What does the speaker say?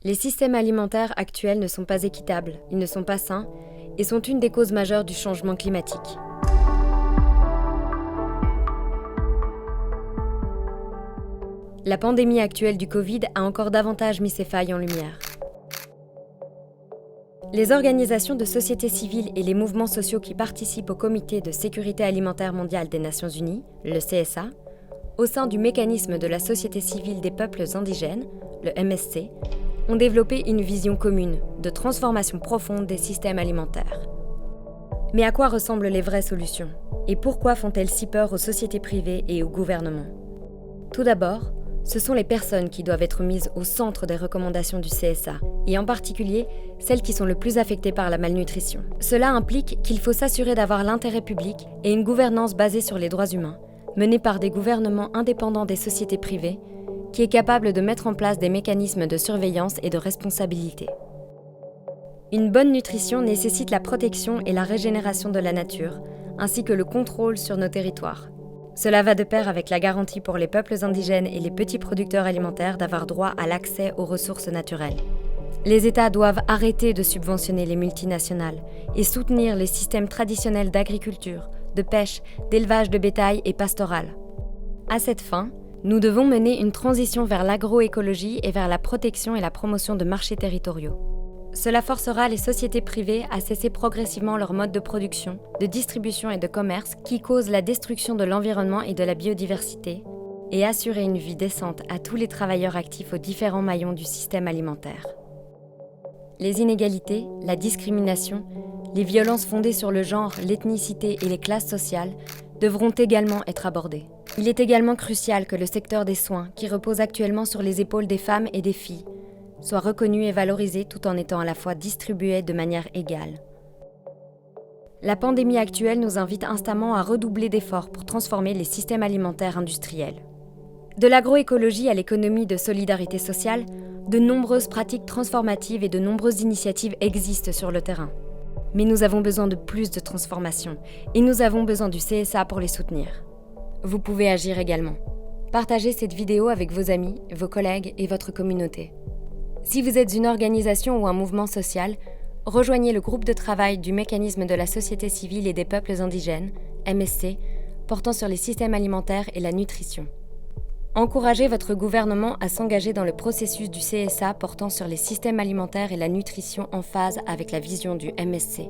Les systèmes alimentaires actuels ne sont pas équitables, ils ne sont pas sains et sont une des causes majeures du changement climatique. La pandémie actuelle du Covid a encore davantage mis ces failles en lumière. Les organisations de société civile et les mouvements sociaux qui participent au Comité de sécurité alimentaire mondiale des Nations Unies, le CSA, au sein du mécanisme de la société civile des peuples indigènes, le MSC, ont développé une vision commune de transformation profonde des systèmes alimentaires. Mais à quoi ressemblent les vraies solutions? Et pourquoi font-elles si peur aux sociétés privées et aux gouvernements? Tout d'abord, ce sont les personnes qui doivent être mises au centre des recommandations du CSA, et en particulier celles qui sont le plus affectées par la malnutrition. Cela implique qu'il faut s'assurer d'avoir l'intérêt public et une gouvernance basée sur les droits humains, menée par des gouvernements indépendants des sociétés privées, qui est capable de mettre en place des mécanismes de surveillance et de responsabilité. Une bonne nutrition nécessite la protection et la régénération de la nature, ainsi que le contrôle sur nos territoires. Cela va de pair avec la garantie pour les peuples indigènes et les petits producteurs alimentaires d'avoir droit à l'accès aux ressources naturelles. Les États doivent arrêter de subventionner les multinationales et soutenir les systèmes traditionnels d'agriculture, de pêche, d'élevage de bétail et pastoral. À cette fin, nous devons mener une transition vers l'agroécologie et vers la protection et la promotion de marchés territoriaux. Cela forcera les sociétés privées à cesser progressivement leur mode de production, de distribution et de commerce qui causent la destruction de l'environnement et de la biodiversité, et assurer une vie décente à tous les travailleurs actifs aux différents maillons du système alimentaire. Les inégalités, la discrimination, les violences fondées sur le genre, l'ethnicité et les classes sociales devront également être abordées. Il est également crucial que le secteur des soins, qui repose actuellement sur les épaules des femmes et des filles, soit reconnu et valorisé tout en étant à la fois distribué de manière égale. La pandémie actuelle nous invite instamment à redoubler d'efforts pour transformer les systèmes alimentaires industriels. De l'agroécologie à l'économie de solidarité sociale, de nombreuses pratiques transformatives et de nombreuses initiatives existent sur le terrain. Mais nous avons besoin de plus de transformation et nous avons besoin du CSA pour les soutenir. Vous pouvez agir également. Partagez cette vidéo avec vos amis, vos collègues et votre communauté. Si vous êtes une organisation ou un mouvement social, rejoignez le groupe de travail du mécanisme de la société civile et des peuples indigènes, MSC, portant sur les systèmes alimentaires et la nutrition. Encouragez votre gouvernement à s'engager dans le processus du CSA portant sur les systèmes alimentaires et la nutrition en phase avec la vision du MSC.